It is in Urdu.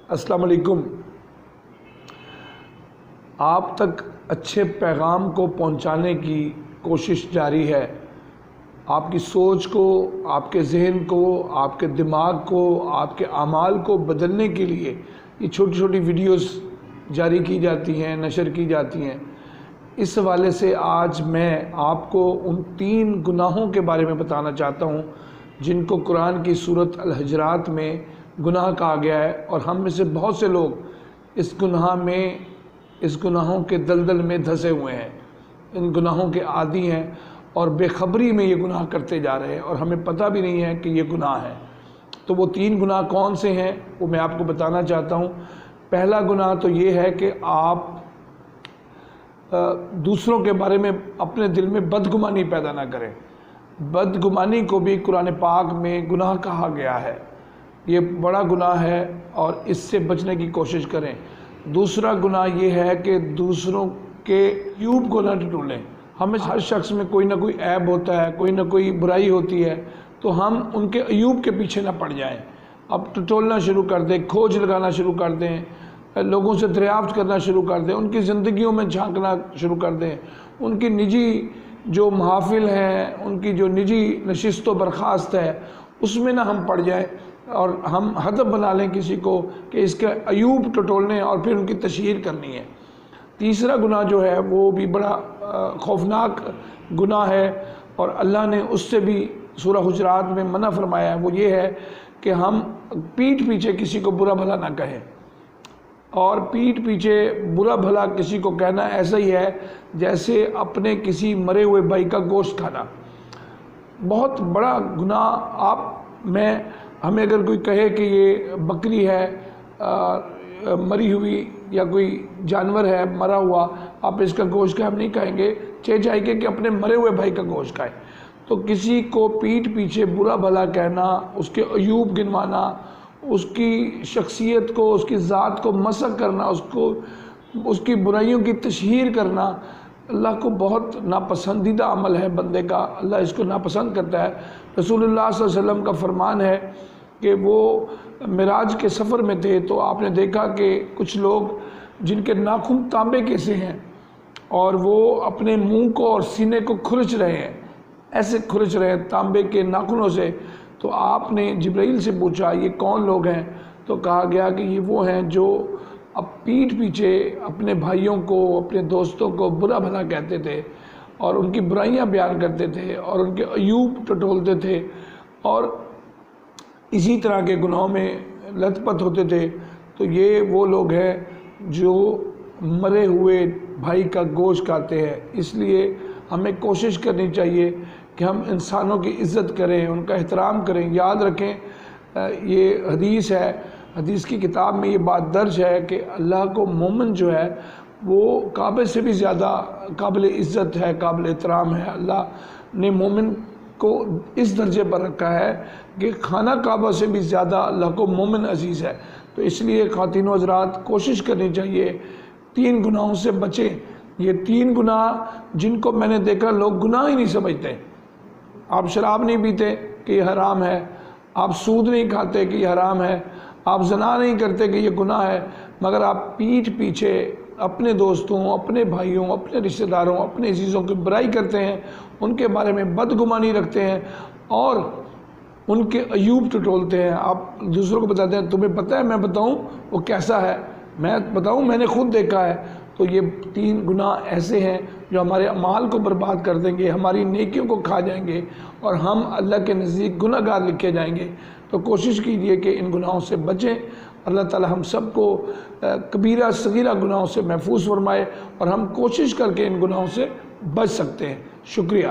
السلام علیکم۔ آپ تک اچھے پیغام کو پہنچانے کی کوشش جاری ہے۔ آپ کی سوچ کو، آپ کے ذہن کو، آپ کے دماغ کو، آپ کے اعمال کو بدلنے کے لیے یہ چھوٹی چھوٹی ویڈیوز جاری کی جاتی ہیں، نشر کی جاتی ہیں۔ اس حوالے سے آج میں آپ کو ان 3 گناہوں کے بارے میں بتانا چاہتا ہوں جن کو قرآن کی سورۃ الحجرات میں گناہ کہا گیا ہے، اور ہم میں سے بہت سے لوگ اس گناہوں کے دلدل میں دھسے ہوئے ہیں، ان گناہوں کے عادی ہیں اور بے خبری میں یہ گناہ کرتے جا رہے ہیں اور ہمیں پتہ بھی نہیں ہے کہ یہ گناہ ہے۔ تو وہ 3 گناہ کون سے ہیں وہ میں آپ کو بتانا چاہتا ہوں۔ پہلا گناہ تو یہ ہے کہ آپ دوسروں کے بارے میں اپنے دل میں بدگمانی پیدا نہ کریں۔ بدگمانی کو بھی قرآن پاک میں گناہ کہا گیا ہے، یہ بڑا گناہ ہے اور اس سے بچنے کی کوشش کریں۔ دوسرا گناہ یہ ہے کہ دوسروں کے عیوب کو نہ ٹٹولیں۔ ہمیں ہر شخص میں کوئی نہ کوئی عیب ہوتا ہے، کوئی نہ کوئی برائی ہوتی ہے، تو ہم ان کے عیوب کے پیچھے نہ پڑ جائیں۔ اب ٹٹولنا شروع کر دیں، کھوج لگانا شروع کر دیں، لوگوں سے دریافت کرنا شروع کر دیں، ان کی زندگیوں میں جھانکنا شروع کر دیں، ان کی نجی جو محافل ہیں، ان کی جو نجی نشست و برخاست ہے اس میں نہ ہم پڑ جائیں اور ہم ہدف بنا لیں کسی کو کہ اس کے عیوب ٹٹولنے اور پھر ان کی تشہیر کرنی ہے۔ تیسرا گناہ جو ہے وہ بھی بڑا خوفناک گناہ ہے اور اللہ نے اس سے بھی سورہ حجرات میں منع فرمایا ہے، وہ یہ ہے کہ ہم پیٹھ پیچھے کسی کو برا بھلا نہ کہیں۔ اور پیٹھ پیچھے برا بھلا کسی کو کہنا ایسا ہی ہے جیسے اپنے کسی مرے ہوئے بھائی کا گوشت کھانا۔ بہت بڑا گناہ۔ ہمیں اگر کوئی کہے کہ یہ بکری ہے مری ہوئی یا کوئی جانور ہے مرا ہوا، آپ اس کا گوشت کھائیں، ہم نہیں کہیں گے، چاہیے کہ اپنے مرے ہوئے بھائی کا گوشت کھائیں۔ تو کسی کو پیٹھ پیچھے برا بھلا کہنا، اس کے عیوب گنوانا، اس کی شخصیت کو، اس کی ذات کو مسخ کرنا، اس کی برائیوں کی تشہیر کرنا اللہ کو بہت ناپسندیدہ عمل ہے بندے کا۔ اللہ اس کو ناپسند کرتا ہے۔ رسول اللہ صلی اللہ علیہ وسلم کا فرمان ہے کہ وہ معراج کے سفر میں تھے تو آپ نے دیکھا کہ کچھ لوگ جن کے ناخن تانبے کے سے ہیں اور وہ اپنے منہ کو اور سینے کو کھرچ رہے ہیں، ایسے کھرچ رہے ہیں تانبے کے ناخنوں سے۔ تو آپ نے جبرائیل سے پوچھا یہ کون لوگ ہیں؟ تو کہا گیا کہ یہ وہ ہیں جو اب پیٹھ پیچھے اپنے بھائیوں کو، اپنے دوستوں کو برا بھلا کہتے تھے اور ان کی برائیاں بیان کرتے تھے اور ان کے عیوب ٹٹولتے تھے اور اسی طرح کے گناہوں میں لت پت ہوتے تھے۔ تو یہ وہ لوگ ہیں جو مرے ہوئے بھائی کا گوشت کھاتے ہیں۔ اس لیے ہمیں کوشش کرنی چاہیے کہ ہم انسانوں کی عزت کریں، ان کا احترام کریں۔ یاد رکھیں یہ حدیث ہے، حدیث کی کتاب میں یہ بات درج ہے کہ اللہ کو مومن جو ہے وہ کعبے سے بھی زیادہ قابل عزت ہے، قابل احترام ہے۔ اللہ نے مومن کو اس درجے پر رکھا ہے کہ خانہ کعبہ سے بھی زیادہ اللہ کو مومن عزیز ہے۔ تو اس لیے خواتین و حضرات کوشش کرنی چاہیے 3 گناہوں سے بچیں۔ یہ 3 گناہ جن کو میں نے دیکھا لوگ گناہ ہی نہیں سمجھتے۔ آپ شراب نہیں پیتے کہ یہ حرام ہے، آپ سود نہیں کھاتے کہ یہ حرام ہے، آپ زنا نہیں کرتے کہ یہ گناہ ہے، مگر آپ پیٹھ پیچھے اپنے دوستوں، اپنے بھائیوں، اپنے رشتہ داروں، اپنے عزیزوں کی برائی کرتے ہیں، ان کے بارے میں بدگمانی رکھتے ہیں اور ان کے عیوب ٹٹولتے ہیں۔ آپ دوسروں کو بتاتے ہیں تمہیں پتہ ہے میں بتاؤں وہ کیسا ہے، میں بتاؤں میں نے خود دیکھا ہے۔ تو یہ 3 گناہ ایسے ہیں جو ہمارے اعمال کو برباد کر دیں گے، ہماری نیکیوں کو کھا جائیں گے اور ہم اللہ کے نزدیک گناہ گار لکھے جائیں گے۔ تو کوشش کیجئے کہ ان گناہوں سے بچیں۔ اللہ تعالی ہم سب کو کبیرہ صغیرہ گناہوں سے محفوظ فرمائے اور ہم کوشش کر کے ان گناہوں سے بچ سکتے ہیں۔ شکریہ۔